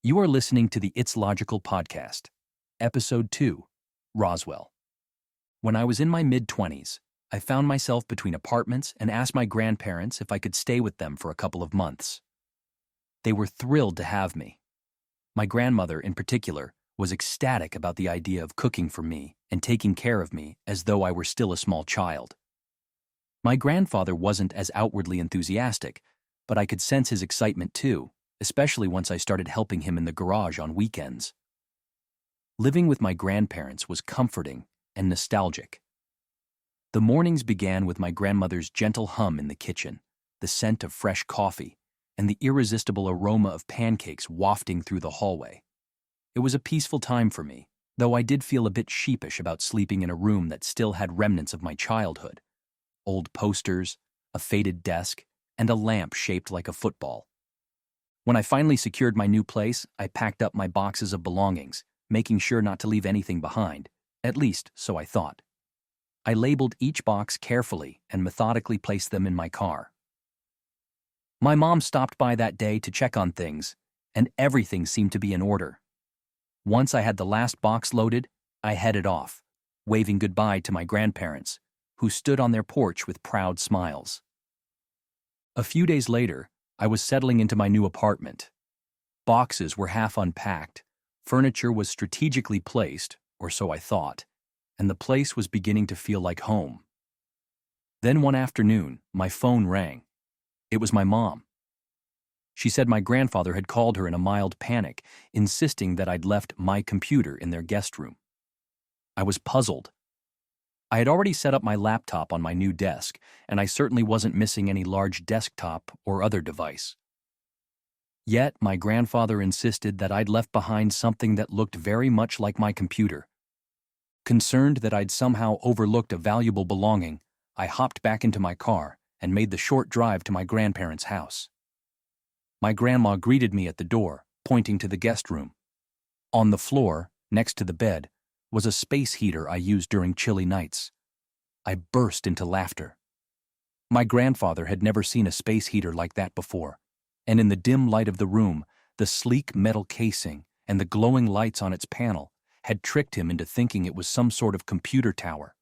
You are listening to the It's Logical podcast, Episode 2, Roswell. When I was in my mid-20s, I found myself between apartments and asked my grandparents if I could stay with them for a couple of months. They were thrilled to have me. My grandmother, in particular, was ecstatic about the idea of cooking for me and taking care of me as though I were still a small child. My grandfather wasn't as outwardly enthusiastic, but I could sense his excitement too, especially once I started helping him in the garage on weekends. Living with my grandparents was comforting and nostalgic. The mornings began with my grandmother's gentle hum in the kitchen, the scent of fresh coffee, and the irresistible aroma of pancakes wafting through the hallway. It was a peaceful time for me, though I did feel a bit sheepish about sleeping in a room that still had remnants of my childhood. Old posters, a faded desk, and a lamp shaped like a football. When I finally secured my new place, I packed up my boxes of belongings, making sure not to leave anything behind, at least so I thought. I labeled each box carefully and methodically placed them in my car. My mom stopped by that day to check on things, and everything seemed to be in order. Once I had the last box loaded, I headed off, waving goodbye to my grandparents, who stood on their porch with proud smiles. A few days later, I was settling into my new apartment. Boxes were half unpacked, furniture was strategically placed, or so I thought, and the place was beginning to feel like home. Then one afternoon, my phone rang. It was my mom. She said my grandfather had called her in a mild panic, insisting that I'd left my computer in their guest room. I was puzzled. I had already set up my laptop on my new desk, and I certainly wasn't missing any large desktop or other device. Yet, my grandfather insisted that I'd left behind something that looked very much like my computer. Concerned that I'd somehow overlooked a valuable belonging, I hopped back into my car and made the short drive to my grandparents' house. My grandma greeted me at the door, pointing to the guest room. On the floor, next to the bed, was a space heater I used during chilly nights. I burst into laughter. My grandfather had never seen a space heater like that before, and in the dim light of the room, the sleek metal casing and the glowing lights on its panel had tricked him into thinking it was some sort of computer tower.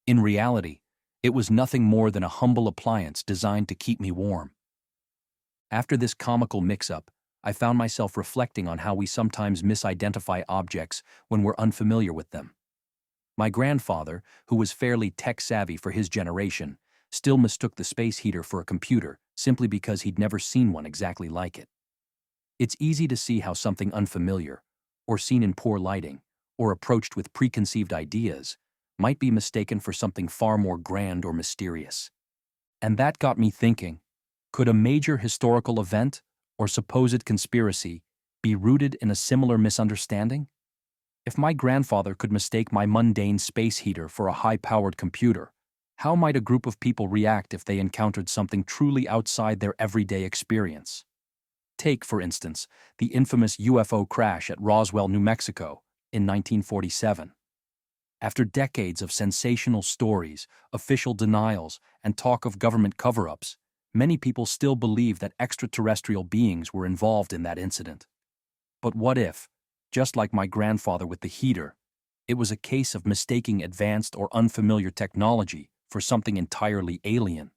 In reality, it was nothing more than a humble appliance designed to keep me warm. After this comical mix-up, I found myself reflecting on how we sometimes misidentify objects when we're unfamiliar with them. My grandfather, who was fairly tech-savvy for his generation, still mistook the space heater for a computer simply because he'd never seen one exactly like it. It's easy to see how something unfamiliar, or seen in poor lighting, or approached with preconceived ideas, might be mistaken for something far more grand or mysterious. And that got me thinking, could a major historical event or supposed conspiracy be rooted in a similar misunderstanding? If my grandfather could mistake my mundane space heater for a high-powered computer, how might a group of people react if they encountered something truly outside their everyday experience? Take, for instance, the infamous UFO crash at Roswell, New Mexico in 1947. After decades of sensational stories, official denials, and talk of government cover-ups, many people still believe that extraterrestrial beings were involved in that incident. But what if, just like my grandfather with the heater, it was a case of mistaking advanced or unfamiliar technology for something entirely alien?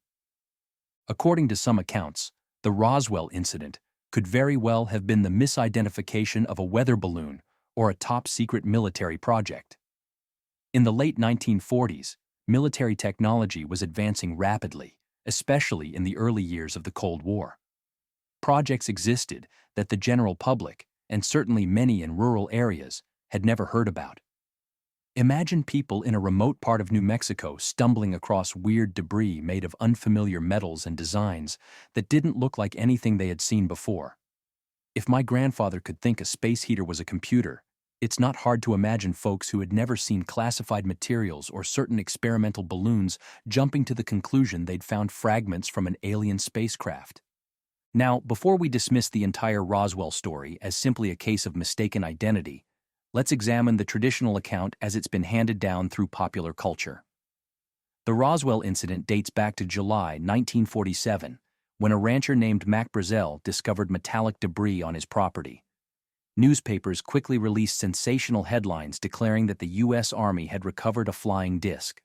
According to some accounts, the Roswell incident could very well have been the misidentification of a weather balloon or a top-secret military project. In the late 1940s, military technology was advancing rapidly, especially in the early years of the Cold War. Projects existed that the general public, and certainly many in rural areas, had never heard about. Imagine people in a remote part of New Mexico stumbling across weird debris made of unfamiliar metals and designs that didn't look like anything they had seen before. If my grandfather could think a space heater was a computer, it's not hard to imagine folks who had never seen classified materials or certain experimental balloons jumping to the conclusion they'd found fragments from an alien spacecraft. Now, before we dismiss the entire Roswell story as simply a case of mistaken identity, let's examine the traditional account as it's been handed down through popular culture. The Roswell incident dates back to July 1947, when a rancher named Mac Brazel discovered metallic debris on his property, newspapers quickly released sensational headlines declaring that the U.S. Army had recovered a flying disc.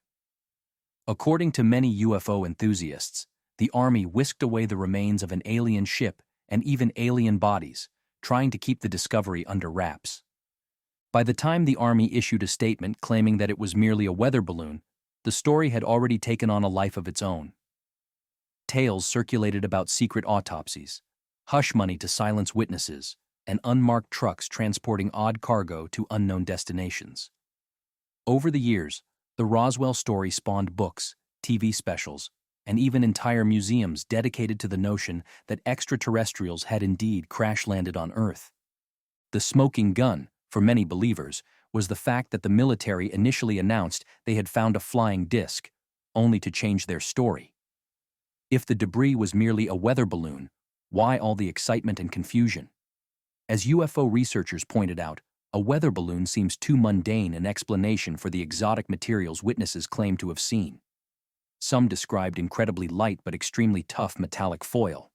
According to many UFO enthusiasts, the Army whisked away the remains of an alien ship and even alien bodies, trying to keep the discovery under wraps. By the time the Army issued a statement claiming that it was merely a weather balloon, the story had already taken on a life of its own. Tales circulated about secret autopsies, hush money to silence witnesses, and unmarked trucks transporting odd cargo to unknown destinations. Over the years, the Roswell story spawned books, TV specials, and even entire museums dedicated to the notion that extraterrestrials had indeed crash-landed on Earth. The smoking gun, for many believers, was the fact that the military initially announced they had found a flying disc, only to change their story. If the debris was merely a weather balloon, why all the excitement and confusion? As UFO researchers pointed out, a weather balloon seems too mundane an explanation for the exotic materials witnesses claim to have seen. Some described incredibly light but extremely tough metallic foil.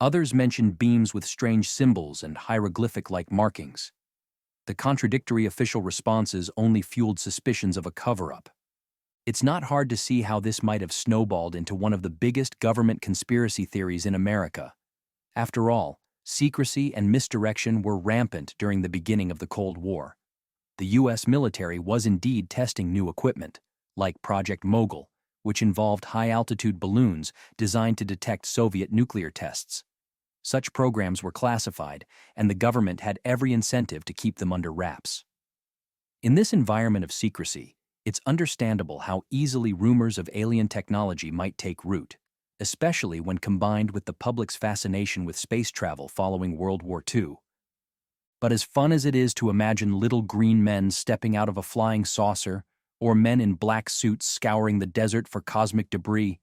Others mentioned beams with strange symbols and hieroglyphic-like markings. The contradictory official responses only fueled suspicions of a cover-up. It's not hard to see how this might have snowballed into one of the biggest government conspiracy theories in America. After all, secrecy and misdirection were rampant during the beginning of the Cold War. The U.S. military was indeed testing new equipment, like Project Mogul, which involved high-altitude balloons designed to detect Soviet nuclear tests. Such programs were classified, and the government had every incentive to keep them under wraps. In this environment of secrecy, it's understandable how easily rumors of alien technology might take root, especially when combined with the public's fascination with space travel following World War II. But as fun as it is to imagine little green men stepping out of a flying saucer, or men in black suits scouring the desert for cosmic debris,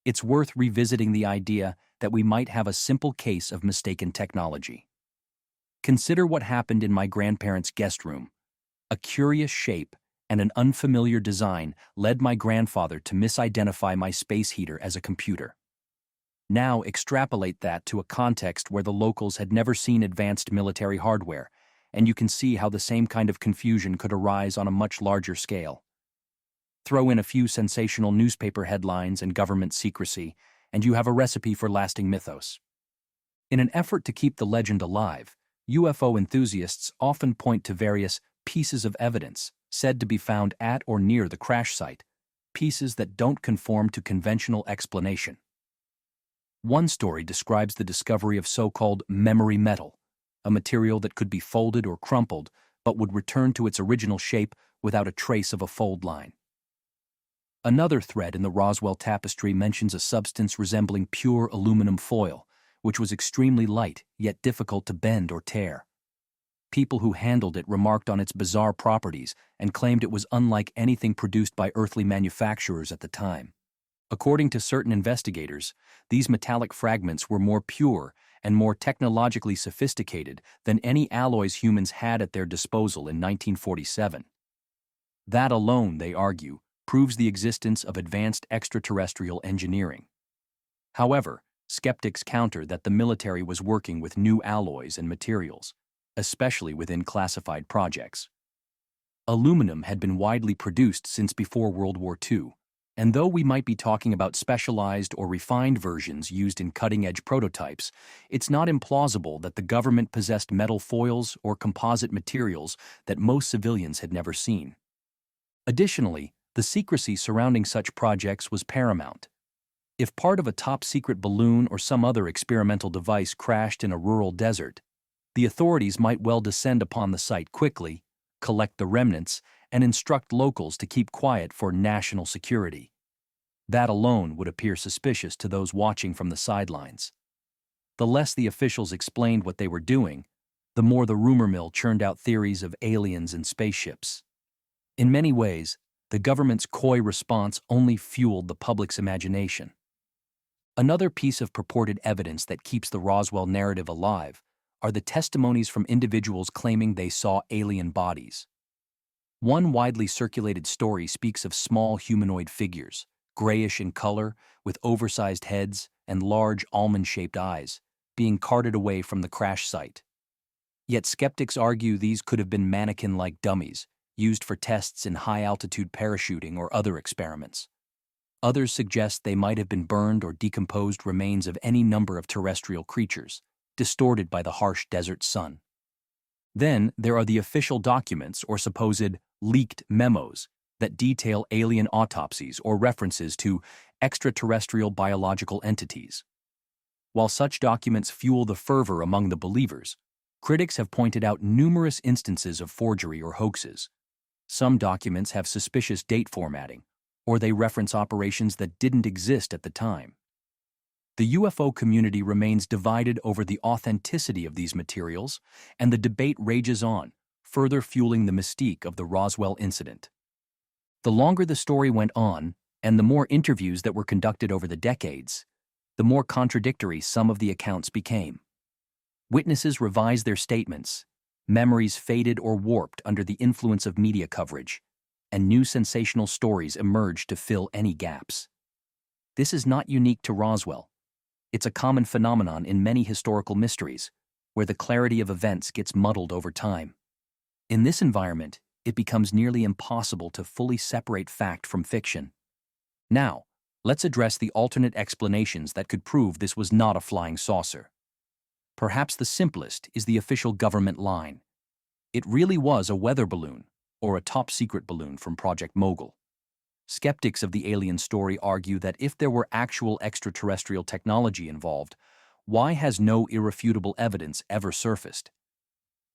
it's worth revisiting the idea that we might have a simple case of mistaken technology. Consider what happened in my grandparents' guest room. A curious shape and an unfamiliar design led my grandfather to misidentify my space heater as a computer. Now extrapolate that to a context where the locals had never seen advanced military hardware, and you can see how the same kind of confusion could arise on a much larger scale. Throw in a few sensational newspaper headlines and government secrecy, and you have a recipe for lasting mythos. In an effort to keep the legend alive, UFO enthusiasts often point to various pieces of evidence said to be found at or near the crash site, pieces that don't conform to conventional explanation. One story describes the discovery of so-called memory metal, a material that could be folded or crumpled but would return to its original shape without a trace of a fold line. Another thread in the Roswell tapestry mentions a substance resembling pure aluminum foil, which was extremely light yet difficult to bend or tear. People who handled it remarked on its bizarre properties and claimed it was unlike anything produced by earthly manufacturers at the time. According to certain investigators, these metallic fragments were more pure and more technologically sophisticated than any alloys humans had at their disposal in 1947. That alone, they argue, proves the existence of advanced extraterrestrial engineering. However, skeptics counter that the military was working with new alloys and materials, especially within classified projects. Aluminum had been widely produced since before World War II, and though we might be talking about specialized or refined versions used in cutting-edge prototypes, it's not implausible that the government possessed metal foils or composite materials that most civilians had never seen. Additionally, the secrecy surrounding such projects was paramount. If part of a top-secret balloon or some other experimental device crashed in a rural desert, the authorities might well descend upon the site quickly, collect the remnants, and instruct locals to keep quiet for national security. That alone would appear suspicious to those watching from the sidelines. The less the officials explained what they were doing, the more the rumor mill churned out theories of aliens and spaceships. In many ways, the government's coy response only fueled the public's imagination. Another piece of purported evidence that keeps the Roswell narrative alive are the testimonies from individuals claiming they saw alien bodies. One widely circulated story speaks of small humanoid figures, grayish in color, with oversized heads and large almond-shaped eyes, being carted away from the crash site. Yet skeptics argue these could have been mannequin-like dummies, used for tests in high-altitude parachuting or other experiments. Others suggest they might have been burned or decomposed remains of any number of terrestrial creatures, distorted by the harsh desert sun. Then there are the official documents or supposed leaked memos that detail alien autopsies or references to extraterrestrial biological entities. While such documents fuel the fervor among the believers, critics have pointed out numerous instances of forgery or hoaxes. Some documents have suspicious date formatting, or they reference operations that didn't exist at the time. The UFO community remains divided over the authenticity of these materials, and the debate rages on, further fueling the mystique of the Roswell incident. The longer the story went on, and the more interviews that were conducted over the decades, the more contradictory some of the accounts became. Witnesses revised their statements, memories faded or warped under the influence of media coverage, and new sensational stories emerged to fill any gaps. This is not unique to Roswell. It's a common phenomenon in many historical mysteries, where the clarity of events gets muddled over time. In this environment, it becomes nearly impossible to fully separate fact from fiction. Now, let's address the alternate explanations that could prove this was not a flying saucer. Perhaps the simplest is the official government line. It really was a weather balloon, or a top-secret balloon from Project Mogul. Skeptics of the alien story argue that if there were actual extraterrestrial technology involved, why has no irrefutable evidence ever surfaced?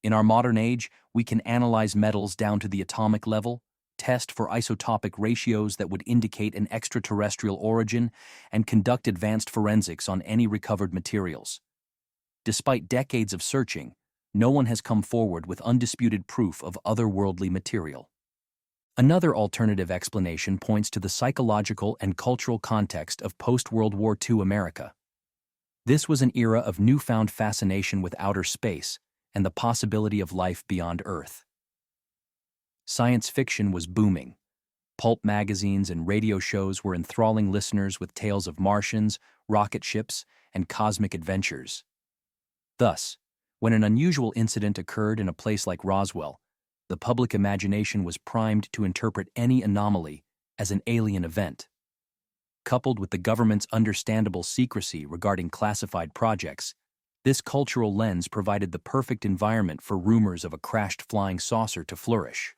In our modern age, we can analyze metals down to the atomic level, test for isotopic ratios that would indicate an extraterrestrial origin, and conduct advanced forensics on any recovered materials. Despite decades of searching, no one has come forward with undisputed proof of otherworldly material. Another alternative explanation points to the psychological and cultural context of post-World War II America. This was an era of newfound fascination with outer space and the possibility of life beyond Earth. Science fiction was booming. Pulp magazines and radio shows were enthralling listeners with tales of Martians, rocket ships, and cosmic adventures. Thus, when an unusual incident occurred in a place like Roswell, the public imagination was primed to interpret any anomaly as an alien event. Coupled with the government's understandable secrecy regarding classified projects, this cultural lens provided the perfect environment for rumors of a crashed flying saucer to flourish.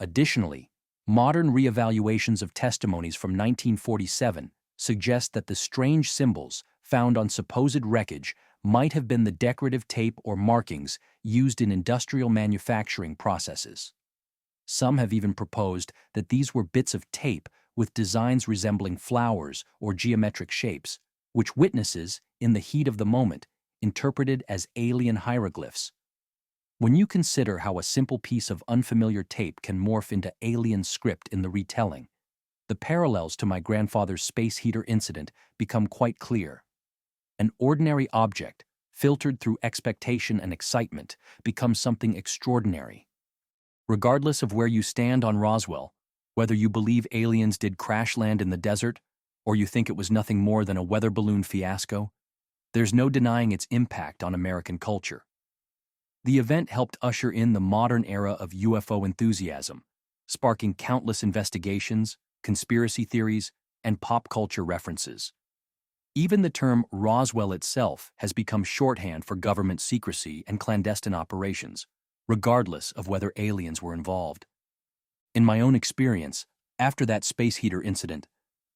Additionally, modern reevaluations of testimonies from 1947 suggest that the strange symbols found on supposed wreckage might have been the decorative tape or markings used in industrial manufacturing processes. Some have even proposed that these were bits of tape with designs resembling flowers or geometric shapes, which witnesses, in the heat of the moment, interpreted as alien hieroglyphs. When you consider how a simple piece of unfamiliar tape can morph into alien script in the retelling, the parallels to my grandfather's space heater incident become quite clear. An ordinary object, filtered through expectation and excitement, becomes something extraordinary. Regardless of where you stand on Roswell, whether you believe aliens did crash land in the desert, or you think it was nothing more than a weather balloon fiasco, there's no denying its impact on American culture. The event helped usher in the modern era of UFO enthusiasm, sparking countless investigations, conspiracy theories, and pop culture references. Even the term Roswell itself has become shorthand for government secrecy and clandestine operations, regardless of whether aliens were involved. In my own experience, after that space heater incident,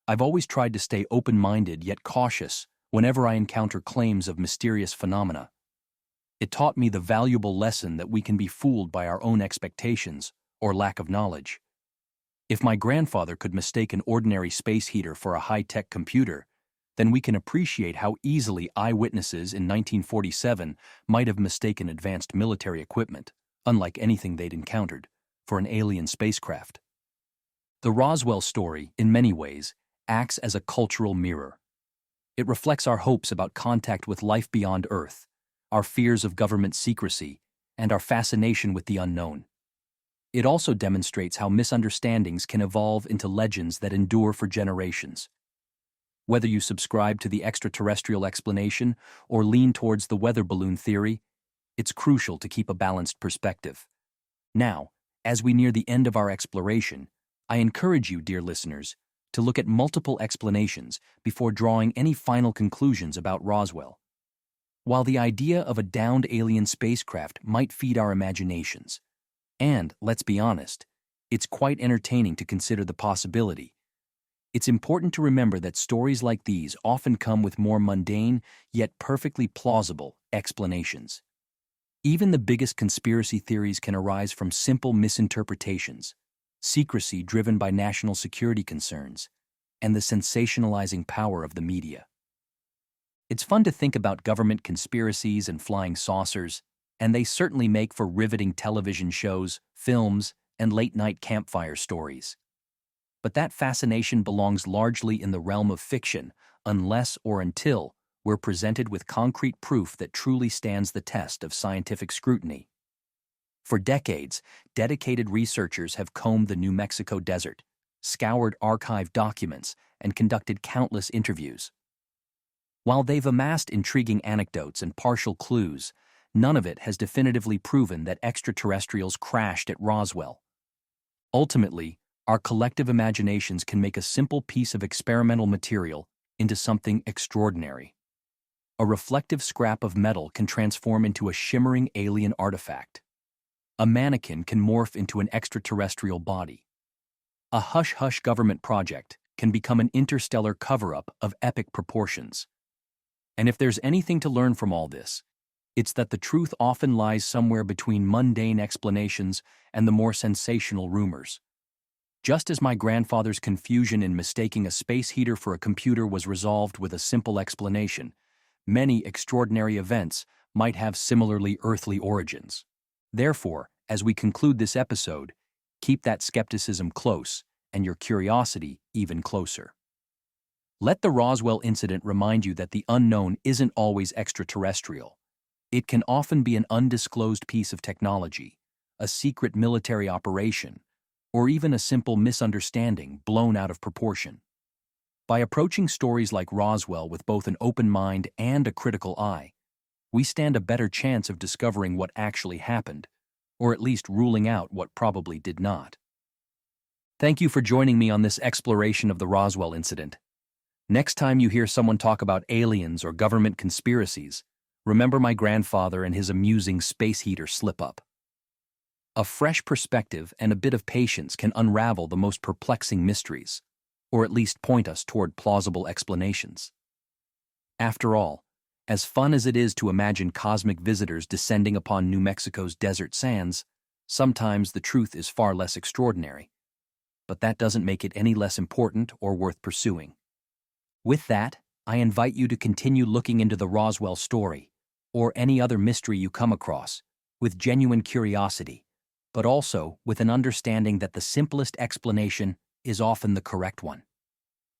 I've always tried to stay open-minded yet cautious whenever I encounter claims of mysterious phenomena. It taught me the valuable lesson that we can be fooled by our own expectations or lack of knowledge. If my grandfather could mistake an ordinary space heater for a high-tech computer, then we can appreciate how easily eyewitnesses in 1947 might have mistaken advanced military equipment, unlike anything they'd encountered, for an alien spacecraft. The Roswell story, in many ways, acts as a cultural mirror. It reflects our hopes about contact with life beyond Earth, our fears of government secrecy, and our fascination with the unknown. It also demonstrates how misunderstandings can evolve into legends that endure for generations. Whether you subscribe to the extraterrestrial explanation or lean towards the weather balloon theory, it's crucial to keep a balanced perspective. Now, as we near the end of our exploration, I encourage you, dear listeners, to look at multiple explanations before drawing any final conclusions about Roswell. While the idea of a downed alien spacecraft might feed our imaginations, and, let's be honest, it's quite entertaining to consider the possibility, it's important to remember that stories like these often come with more mundane, yet perfectly plausible, explanations. Even the biggest conspiracy theories can arise from simple misinterpretations, secrecy driven by national security concerns, and the sensationalizing power of the media. It's fun to think about government conspiracies and flying saucers, and they certainly make for riveting television shows, films, and late-night campfire stories. But that fascination belongs largely in the realm of fiction, unless or until we're presented with concrete proof that truly stands the test of scientific scrutiny. For decades, dedicated researchers have combed the New Mexico desert, scoured archived documents, and conducted countless interviews. While they've amassed intriguing anecdotes and partial clues, none of it has definitively proven that extraterrestrials crashed at Roswell. Ultimately, our collective imaginations can make a simple piece of experimental material into something extraordinary. A reflective scrap of metal can transform into a shimmering alien artifact. A mannequin can morph into an extraterrestrial body. A hush-hush government project can become an interstellar cover-up of epic proportions. And if there's anything to learn from all this, it's that the truth often lies somewhere between mundane explanations and the more sensational rumors. Just as my grandfather's confusion in mistaking a space heater for a computer was resolved with a simple explanation, many extraordinary events might have similarly earthly origins. Therefore, as we conclude this episode, keep that skepticism close and your curiosity even closer. Let the Roswell incident remind you that the unknown isn't always extraterrestrial. It can often be an undisclosed piece of technology, a secret military operation, or even a simple misunderstanding blown out of proportion. By approaching stories like Roswell with both an open mind and a critical eye, we stand a better chance of discovering what actually happened, or at least ruling out what probably did not. Thank you for joining me on this exploration of the Roswell incident. Next time you hear someone talk about aliens or government conspiracies, remember my grandfather and his amusing space heater slip-up. A fresh perspective and a bit of patience can unravel the most perplexing mysteries, or at least point us toward plausible explanations. After all, as fun as it is to imagine cosmic visitors descending upon New Mexico's desert sands, sometimes the truth is far less extraordinary. But that doesn't make it any less important or worth pursuing. With that, I invite you to continue looking into the Roswell story, or any other mystery you come across, with genuine curiosity, but also with an understanding that the simplest explanation is often the correct one.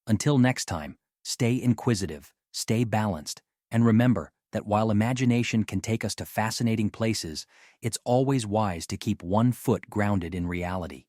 Until next time, stay inquisitive, stay balanced, and remember that while imagination can take us to fascinating places, it's always wise to keep one foot grounded in reality.